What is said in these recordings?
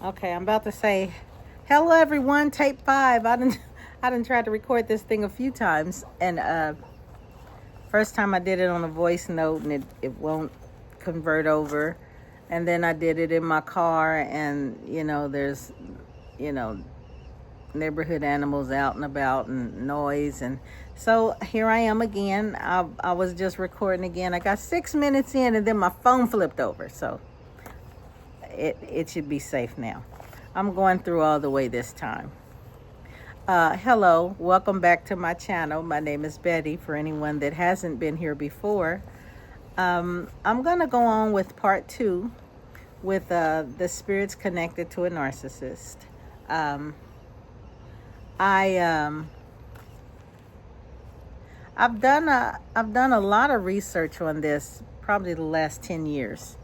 Okay, I'm about to say, hello everyone, tape 5. I didn't try to record this thing a few times, and first time I did it on a voice note, and it won't convert over, and then I did it in my car, and there's you know neighborhood animals out and about and noise, and so here I am again. I was just recording again. I got 6 minutes in, and then my phone flipped over, so it should be safe now. I'm going through all the way this time. Hello, welcome back to my channel. My name is Betty, for anyone that hasn't been here before. I'm going to go on with part 2 with the spirits connected to a narcissist. I've done a lot of research on this, probably the last 10 years.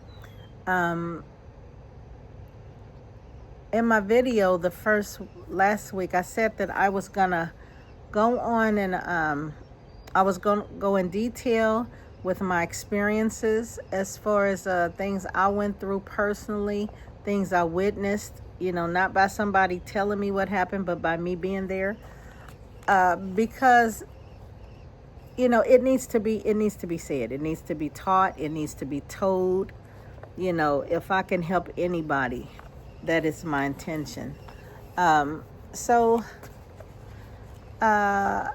In my video, last week, I said that I was gonna go on and I was gonna go in detail with my experiences as far as things I went through personally, things I witnessed. Not by somebody telling me what happened, but by me being there. Because it needs to be said. It needs to be taught. It needs to be told. If I can help anybody, that is my intention. So I've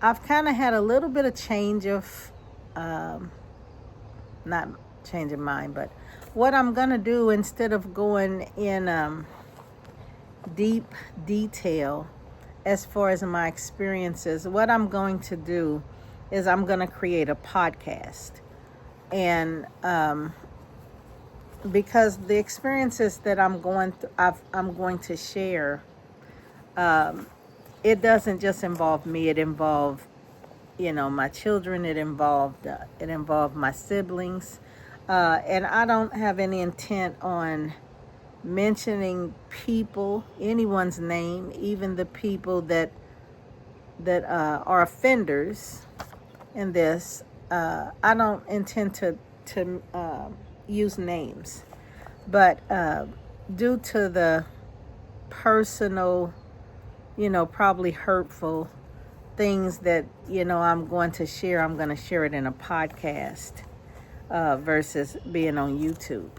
kind of had a little bit of change of, not change of mind, but what I'm going to do, instead of going in deep detail as far as my experiences, what I'm going to do is I'm going to create a podcast. And because the experiences that I'm going to share, it doesn't just involve me. It involved, my children. It involved my siblings, and I don't have any intent on mentioning anyone's name, even the people that are offenders in this. I don't intend to use names, but due to the personal, probably hurtful things that I'm going to share it in a podcast versus being on YouTube.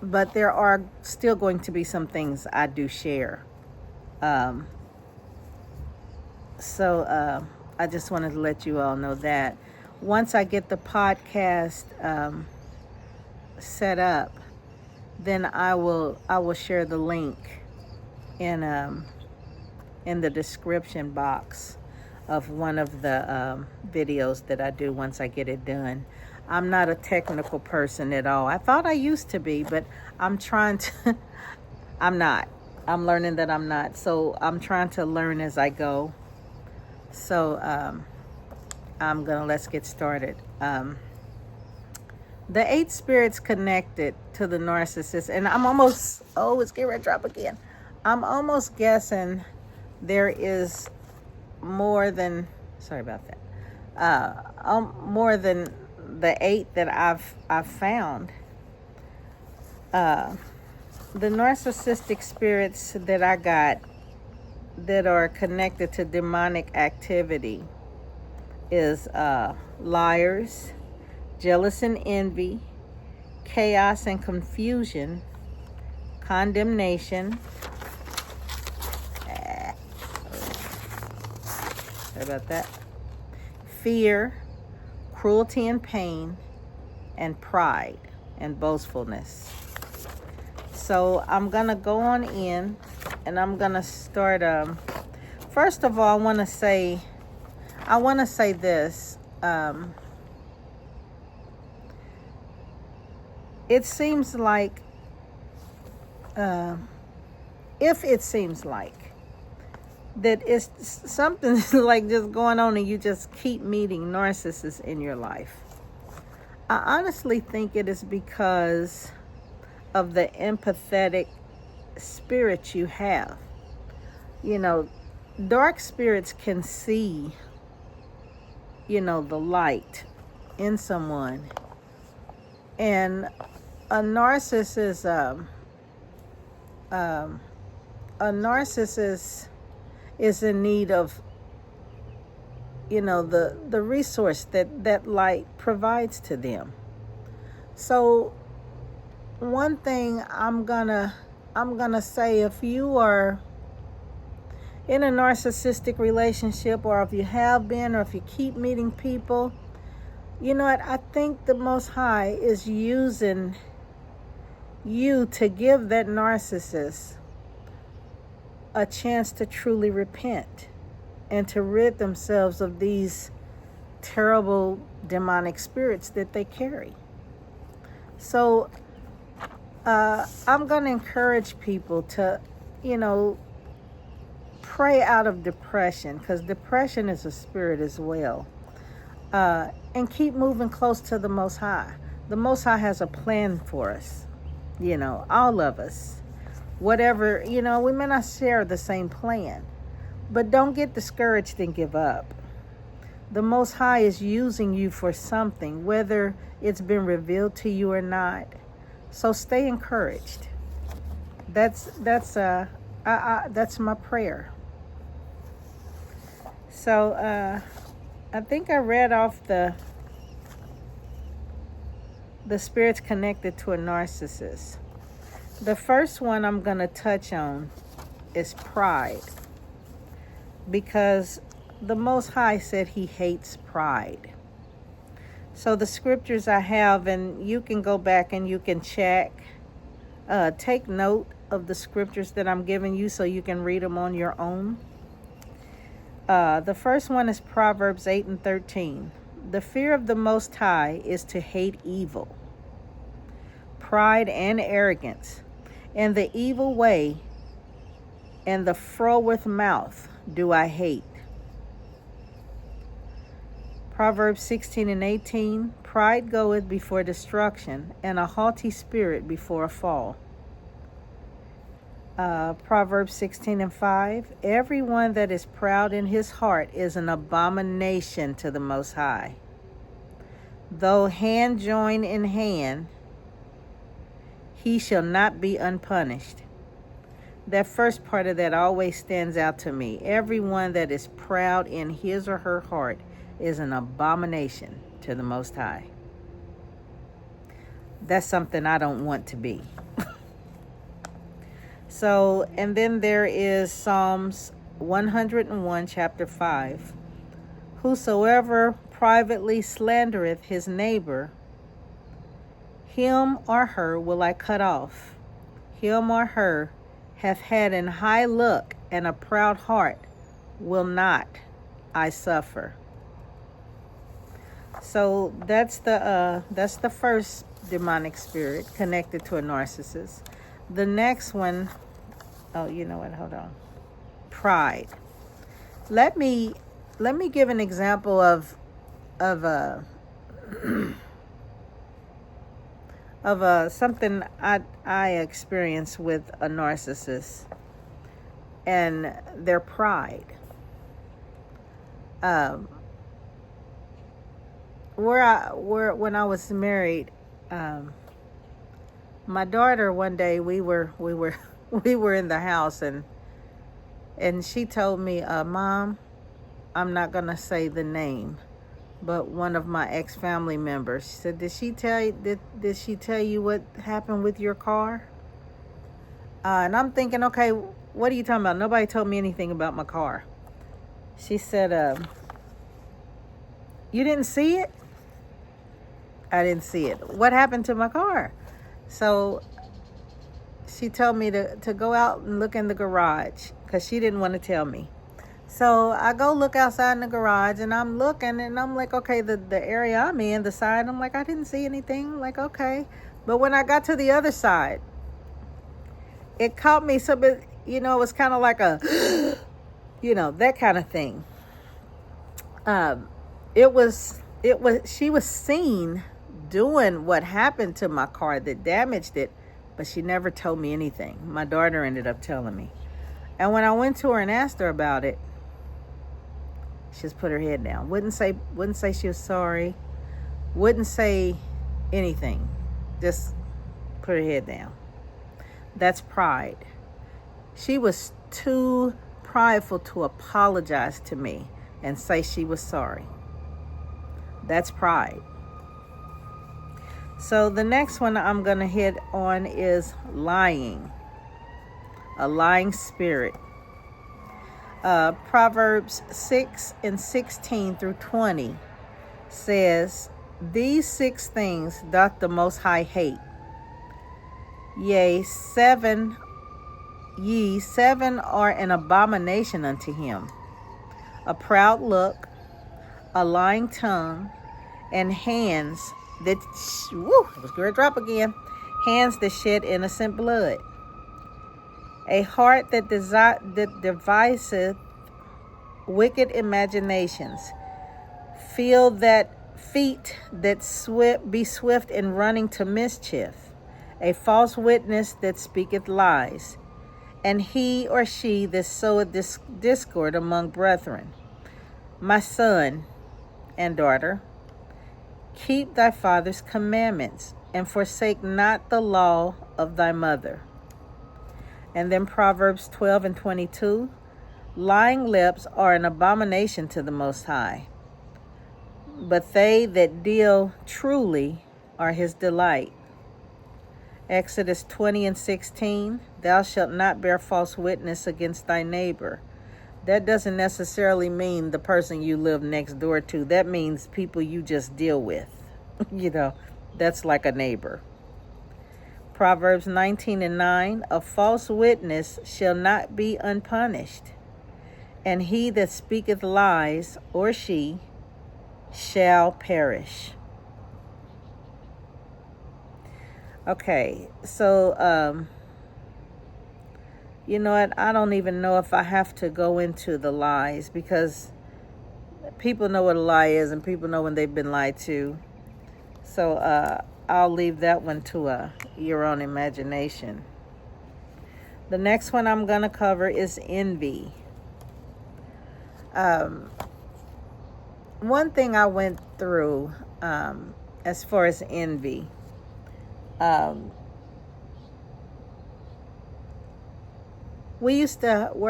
But there are still going to be some things I do share. So I just wanted to let you all know that. Once I get the podcast set up, then I will share the link in the description box of one of the videos that I do once I get it done. I'm not a technical person at all. I thought I used to be, but I'm trying to. I'm not. I'm learning that I'm not. So I'm trying to learn as I go. So let's get started. The 8 spirits connected to the narcissist, and I'm almost, it's getting ready to drop again. I'm almost guessing there is more than, sorry about that, more than the 8 that I've found. The narcissistic spirits that I got that are connected to demonic activity is liars, jealous and envy, chaos and confusion, condemnation, sorry about that, fear, cruelty and pain, and pride and boastfulness. So I'm gonna go on in, and I'm gonna start. First of all, I want to say this. It seems like, if it seems like that it's something like just going on, and you just keep meeting narcissists in your life, I honestly think it is because of the empathetic spirit you have. Dark spirits can see, the light in someone. And a narcissist um, a narcissist is in need of, the resource that light provides to them. So one thing I'm gonna say, if you are in a narcissistic relationship, or if you have been, or if you keep meeting people, you know what, I think the Most High is using you to give that narcissist a chance to truly repent and to rid themselves of these terrible demonic spirits that they carry. So I'm going to encourage people to, pray out of depression, because depression is a spirit as well. And keep moving close to the Most High. The Most High has a plan for us, all of us. Whatever, we may not share the same plan, but don't get discouraged and give up. The Most High is using you for something, whether it's been revealed to you or not. So stay encouraged. That's my prayer. So I think I read off the spirits connected to a narcissist. The first one I'm going to touch on is pride, because the Most High said he hates pride. So the scriptures I have, and you can go back and you can check, take note of the scriptures that I'm giving you so you can read them on your own. The first one is Proverbs 8:13. The fear of the Most High is to hate evil, pride and arrogance, and the evil way, and the froward mouth do I hate. Proverbs 16:18. Pride goeth before destruction, and a haughty spirit before a fall. Proverbs 16:5. Everyone that is proud in his heart is an abomination to the Most High. Though hand join in hand, he shall not be unpunished. That first part of that always stands out to me. Everyone that is proud in his or her heart is an abomination to the Most High. That's something I don't want to be. So, and then there is Psalms 101, chapter 5. Whosoever privately slandereth his neighbor, him or her will I cut off. Him or her hath had an high look, and a proud heart will not I suffer. So that's the first demonic spirit connected to a narcissist. The next one, you know what? Hold on. Pride. Let me give an example of something I experienced with a narcissist and their pride. When I was married, my daughter, one day we were in the house, and she told me, Mom, I'm not gonna say the name, but one of my ex-family members, she said, did she tell you what happened with your car? And I'm thinking, okay, what are you talking about? Nobody told me anything about my car. She said, you didn't see it? I didn't see it. What happened to my car? So she told me to go out and look in the garage, because she didn't want to tell me. So I go look outside in the garage, and I'm looking, and I'm like, okay, the area I'm in, the side, I'm like, I didn't see anything. I'm like, okay. But when I got to the other side, it caught me. So, but, it was kind of like a, that kind of thing. She was seen doing what happened to my car that damaged it, but she never told me anything. My daughter ended up telling me. And when I went to her and asked her about it, she just put her head down. Wouldn't say she was sorry. Wouldn't say anything. Just put her head down. That's pride. She was too prideful to apologize to me and say she was sorry. That's pride. So the next one I'm going to hit on is lying. A lying spirit. Proverbs 6:16-20 says, "These 6 things doth the Most High hate. Yea, seven are an abomination unto him: a proud look, a lying tongue, and hands that," I was going to drop again, "hands that shed innocent blood. A heart that deviseth wicked imaginations. Feet that be swift in running to mischief. A false witness that speaketh lies. And he or she that soweth discord among brethren. My son and daughter, keep thy father's commandments, and forsake not the law of thy mother." And then Proverbs 12:22, "Lying lips are an abomination to the Most High, but they that deal truly are his delight." Exodus 20:16, "Thou shalt not bear false witness against thy neighbor." That doesn't necessarily mean the person you live next door to. That means people you just deal with. That's like a neighbor. Proverbs 19:9, "A false witness shall not be unpunished, and he that speaketh lies, or she, shall perish." Okay, so, you know what? I don't even know if I have to go into the lies, because people know what a lie is, and people know when they've been lied to. So I'll leave that one to your own imagination. The next one I'm going to cover is envy. One thing I went through as far as envy, where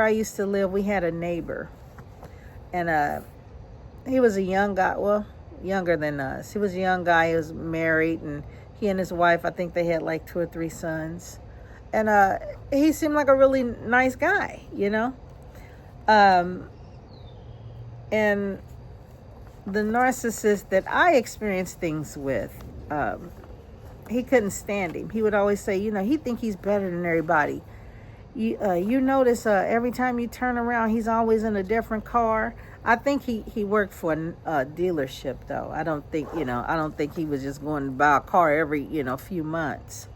I used to live, we had a neighbor, and he was a young guy, well, younger than us. He was a young guy. He was married, and he and his wife, I think they had like 2 or 3 sons. And he seemed like a really nice guy, and the narcissist that I experienced things with, he couldn't stand him. He would always say, he think he's better than everybody. You notice every time you turn around, he's always in a different car. I think he worked for a dealership, though. I don't think he was just going to buy a car every few months.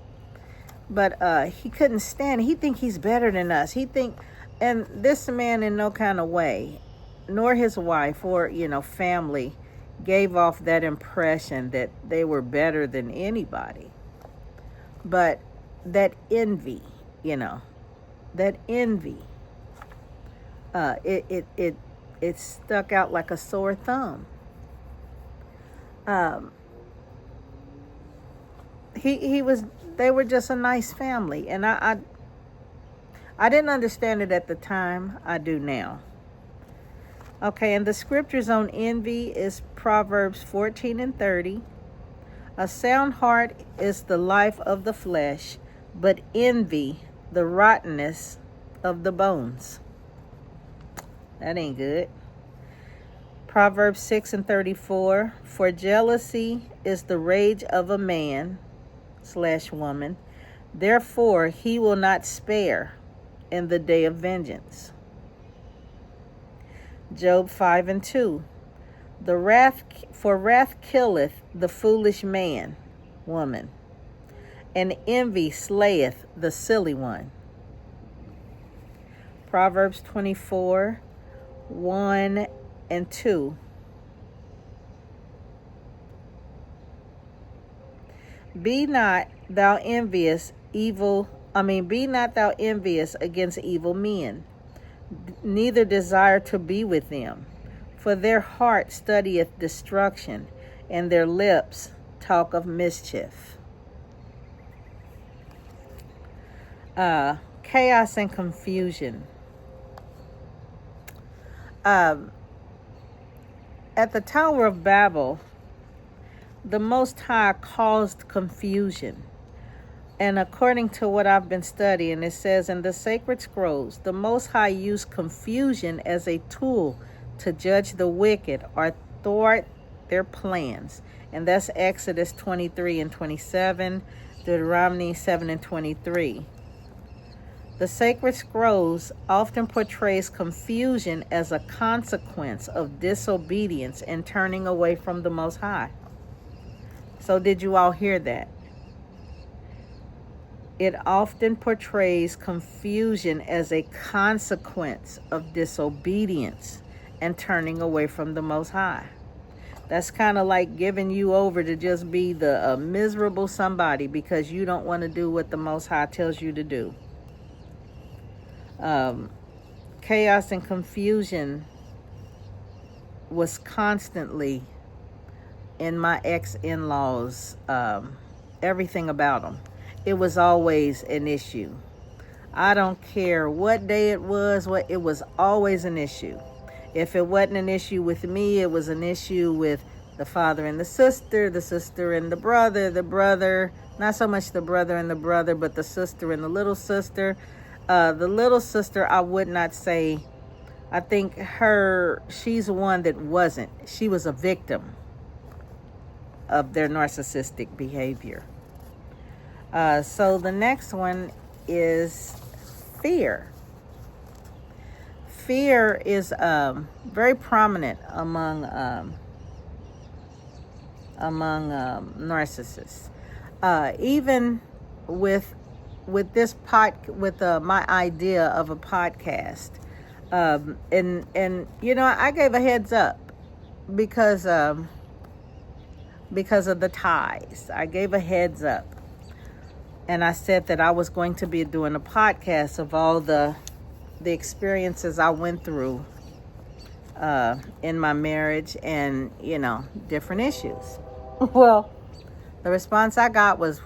But he couldn't stand it. He think he's better than us. And this man in no kind of way, nor his wife or family, gave off that impression that they were better than anybody. But that envy, it stuck out like a sore thumb. They were just a nice family, and I didn't understand it at the time. I do now. Okay, and the scriptures on envy is Proverbs 14:30. "A sound heart is the life of the flesh, but envy the rottenness of the bones." That ain't good. Proverbs 6:34, "For jealousy is the rage of a man/woman, therefore he will not spare in the day of vengeance." Job 5:2, wrath killeth the foolish man, woman, and envy slayeth the silly one. Proverbs 24:1-2. Be not thou envious against evil men, neither desire to be with them, for their heart studieth destruction, and their lips talk of mischief. chaos and confusion. At the Tower of Babel, the Most High caused confusion. And according to what I've been studying, it says in the sacred scrolls, the Most High used confusion as a tool to judge the wicked or thwart their plans. And that's Exodus 23 and 27, Deuteronomy 7 and 23. The sacred scrolls often portrays confusion as a consequence of disobedience and turning away from the Most High. So did you all hear that? It often portrays confusion as a consequence of disobedience and turning away from the Most High. That's kind of like giving you over to just be the miserable somebody because you don't want to do what the Most High tells you to do. Chaos and confusion was constantly in my ex-in-laws, everything about them. It was always an issue. I don't care what day it was, it was always an issue. If it wasn't an issue with me, it was an issue with the father and the sister and the brother, not so much the brother and the brother, but the sister and the little sister. The little sister, I would not say, I think she's one that wasn't. She was a victim of their narcissistic behavior. So the next one is fear. Fear is very prominent among narcissists. Even with this my idea of a podcast, and you know, I gave a heads up because of the ties. I gave a heads up. And I said that I was going to be doing a podcast of all the experiences I went through in my marriage and, you know, different issues. Well, the response I got was,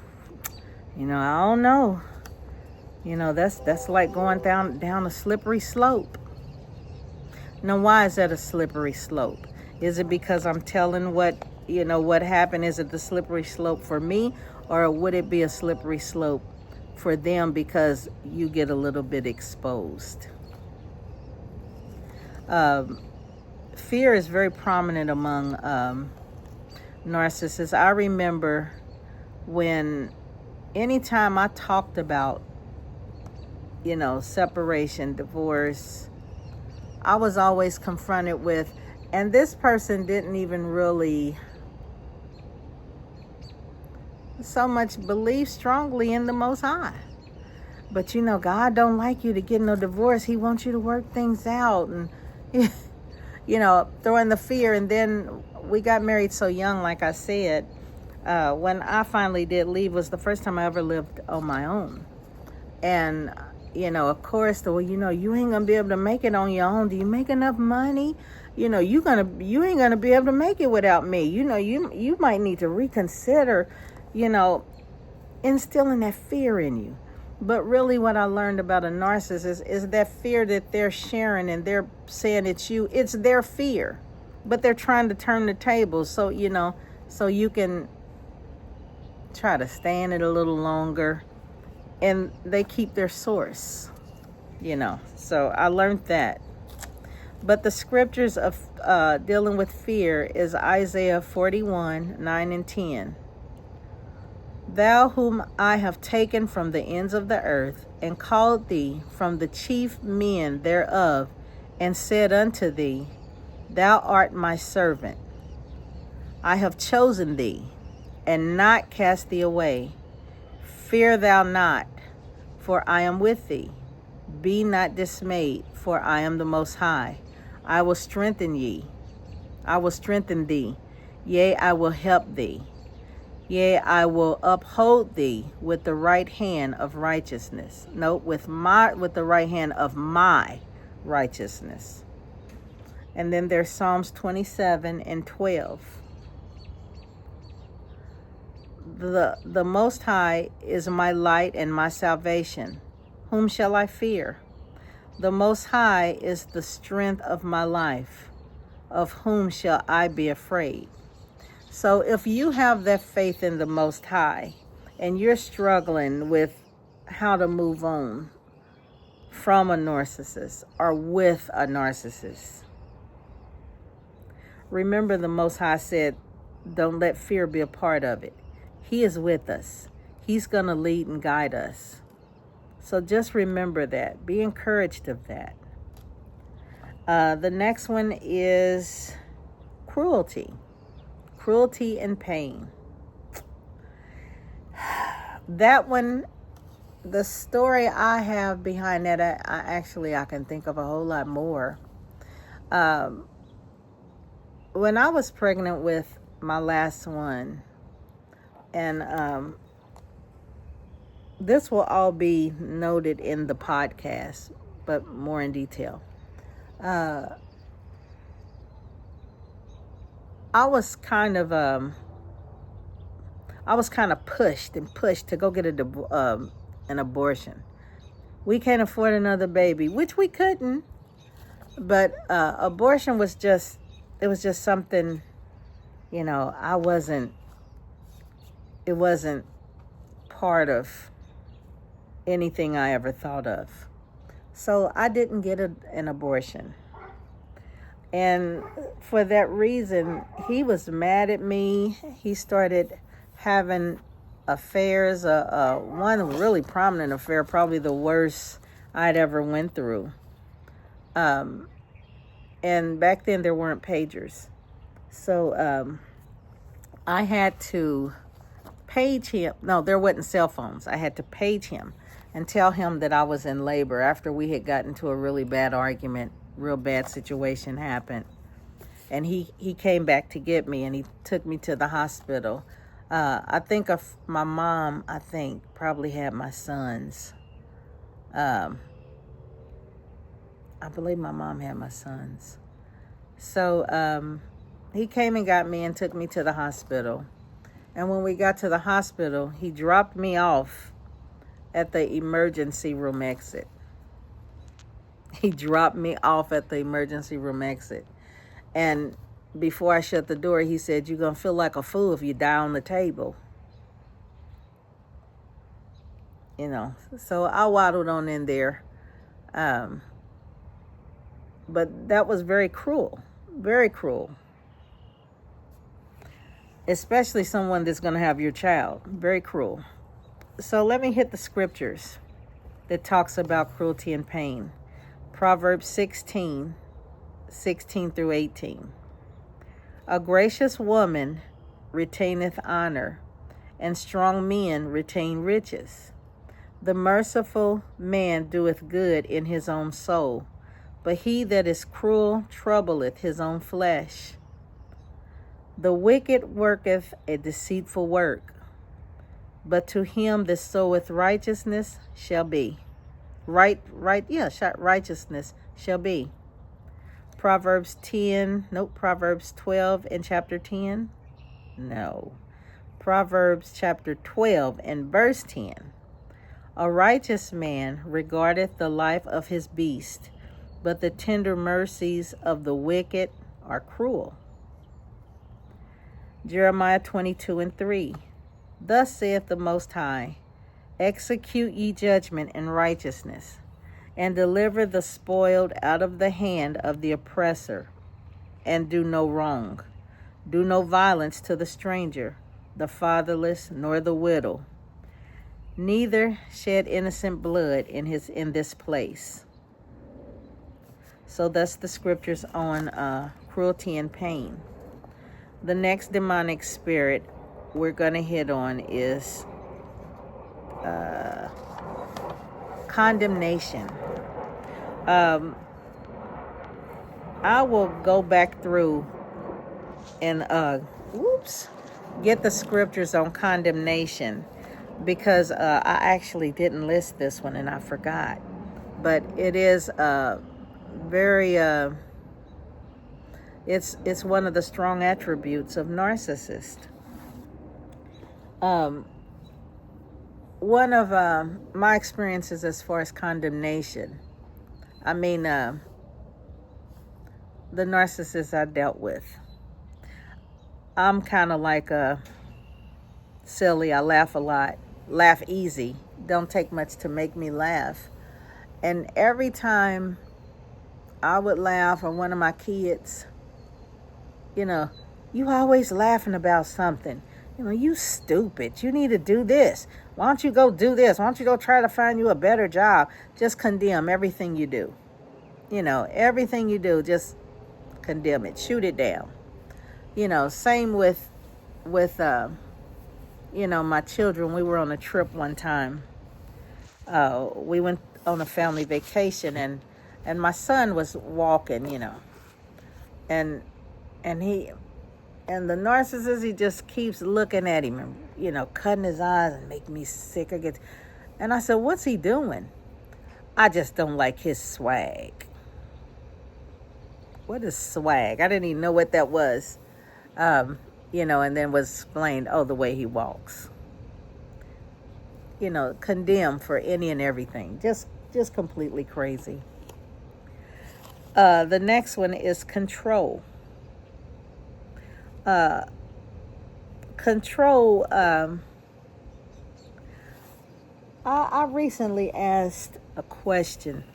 you know, I don't know. You know, that's like going down a slippery slope. Now, why is that a slippery slope? Is it because I'm telling what happened? Is it the slippery slope for me? Or would it be a slippery slope for them because you get a little bit exposed? Fear is very prominent among narcissists. I remember anytime I talked about, you know, separation, divorce, I was always confronted with, and this person didn't even really so much believe strongly in the Most High. But you know, God don't like you to get no divorce. He wants you to work things out, and you know, throwing the fear. And then we got married so young, like I said. When I finally did leave, was the first time I ever lived on my own. And you know, of course, you ain't gonna be able to make it on your own. Do you make enough money? You know, you ain't gonna be able to make it without me. You know, you might need to reconsider, you know, instilling that fear in you. But really what I learned about a narcissist is that fear that they're sharing, and they're saying it's their fear, but they're trying to turn the tables so, you know, so you can try to stay in it a little longer, and they keep their source, you know. So I learned that. But the scriptures of dealing with fear is Isaiah 41, 9 and 10. Thou whom I have taken from the ends of the earth, and called thee from the chief men thereof, and said unto thee, Thou art my servant. I have chosen thee, and not cast thee away. Fear thou not, for I am with thee. Be not dismayed, for I am the Most High. I will strengthen thee. Yea, I will help thee. Yea, I will uphold thee with the right hand of righteousness. Note, with the right hand of my righteousness. And then there's Psalms 27 and 12. The Most High is my light and my salvation. Whom shall I fear? The Most High is the strength of my life. Of whom shall I be afraid? So if you have that faith in the Most High and you're struggling with how to move on from a narcissist or with a narcissist, remember the Most High said, don't let fear be a part of it. He is with us. He's going to lead and guide us. So just remember that. Be encouraged of that. The next one is cruelty. Cruelty and pain. That one, the story I have behind that, I can think of a whole lot more. When I was pregnant with my last one, and this will all be noted in the podcast, but more in detail. I was kind of pushed to go get an abortion. We can't afford another baby, which we couldn't. But abortion was just something, it wasn't part of anything I ever thought of. So I didn't get an abortion. And for that reason, he was mad at me. He started having affairs, one really prominent affair, probably the worst I'd ever went through. And back then there weren't pagers. So I had to page him. No, there wasn't cell phones. I had to page him and tell him that I was in labor after we had gotten into a really bad argument. Real bad situation happened. And he came back to get me, and he took me to the hospital. I think my mom, probably had my sons. I believe my mom had my sons. So he came and got me and took me to the hospital. And when we got to the hospital, he dropped me off at the emergency room exit. He dropped me off at the emergency room exit. And before I shut the door, he said, "You're going to feel like a fool if you die on the table." So I waddled on in there. But that was very cruel. Very cruel. Especially someone that's going to have your child. Very cruel. So let me hit the scriptures that talks about cruelty and pain. Proverbs 16 through 18. A gracious woman retaineth honor, and strong men retain riches. The merciful man doeth good in his own soul, but he that is cruel troubleth his own flesh. The wicked worketh a deceitful work, but to him that soweth righteousness shall be. Righteousness shall be. Proverbs 12 and chapter 10. No. Proverbs chapter 12 and verse 10. A righteous man regardeth the life of his beast, but the tender mercies of the wicked are cruel. Jeremiah 22 and 3. Thus saith the Most High, execute ye judgment and righteousness, and deliver the spoiled out of the hand of the oppressor, and do no wrong. Do no violence to the stranger, the fatherless, nor the widow. Neither shed innocent blood in this place. So that's the scriptures on cruelty and pain. The next demonic spirit we're going to hit on is condemnation. I will go back through and get the scriptures on condemnation, because I actually didn't list this one and I forgot. But it is very it's one of the strong attributes of narcissist. one of my experiences as far as condemnation, I mean, the narcissists I dealt with, I'm kind of like silly. I laugh a lot, laugh easy, don't take much to make me laugh. And every time I would laugh, or one of my kids, you always laughing about something. You stupid. You need to do this. Why don't you go do this? Why don't you go try to find you a better job? Just condemn everything you do. Everything you do, just condemn it. Shoot it down. Same with my children. We were on a trip one time. We went on a family vacation, and my son was walking, and the narcissist, he just keeps looking at him and, cutting his eyes and making me sick. And I said, what's he doing? I just don't like his swag. What is swag? I didn't even know what that was. And then was explained, the way he walks. Condemned for any and everything. Just completely crazy. The next one is control. Control. I recently asked a question,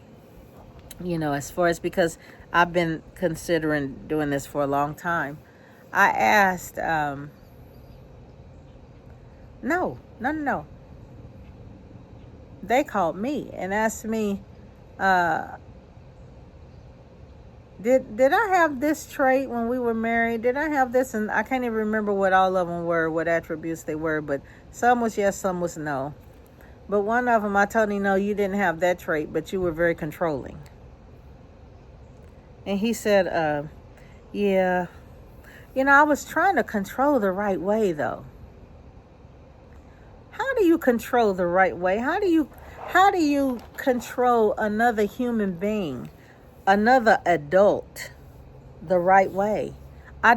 as far as, because I've been considering doing this for a long time. I asked, no. They called me and asked me, Did I have this trait when we were married? Did I have this? And I can't even remember what all of them were, what attributes they were, but some was yes, some was no. But one of them, I told him, no, you didn't have that trait, but you were very controlling. And he said, yeah. I was trying to control the right way, though. How do you control the right way? How do you control another human being, another adult, the right way? I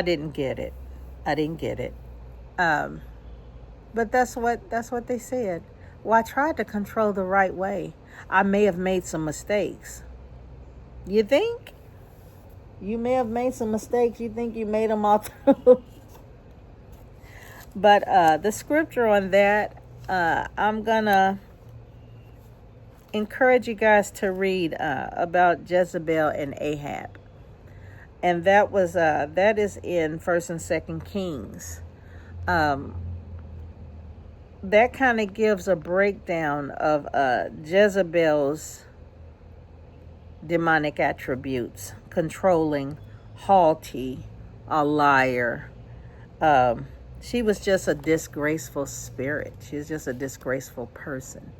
didn't get it. I didn't get it. But that's what they said. Well, I tried to control the right way. I may have made some mistakes. You think? You may have made some mistakes. You think you made them all through? But the scripture on that, I'm gonna encourage you guys to read about Jezebel and Ahab, and that is in 1st and 2nd Kings. That kind of gives a breakdown of Jezebel's demonic attributes: controlling, haughty, a liar. She was just a disgraceful spirit. She was just a disgraceful person.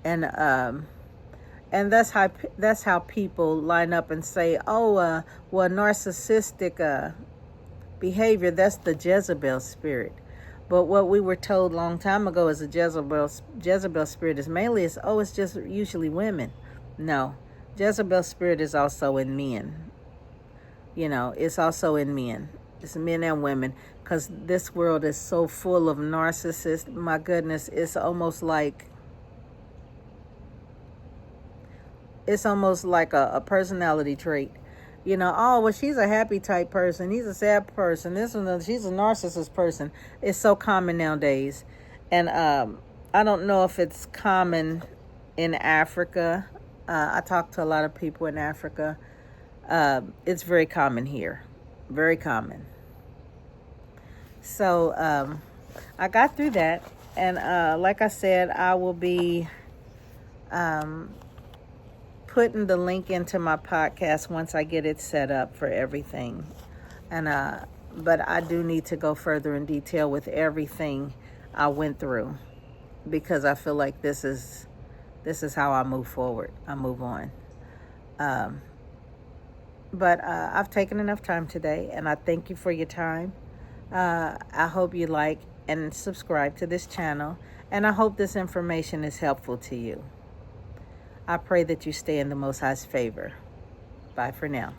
And that's how people line up and say, well, narcissistic behavior, that's the Jezebel spirit. But what we were told a long time ago is a Jezebel spirit is mainly it's just usually women. No, Jezebel spirit is also in men. It's also in men. It's men and women, because this world is so full of narcissists. My goodness, it's almost like a personality trait. She's a happy type person. He's a sad person. She's a narcissist person. It's so common nowadays. And I don't know if it's common in Africa. I talk to a lot of people in Africa. It's very common here. Very common. So I got through that. And like I said, I will be putting the link into my podcast once I get it set up for everything. And but I do need to go further in detail with everything I went through, because I feel like this is how I move forward. I move on. But I've taken enough time today, and I thank you for your time. I hope you like and subscribe to this channel, and I hope this information is helpful to you. I pray that you stay in the Most High's favor. Bye for now.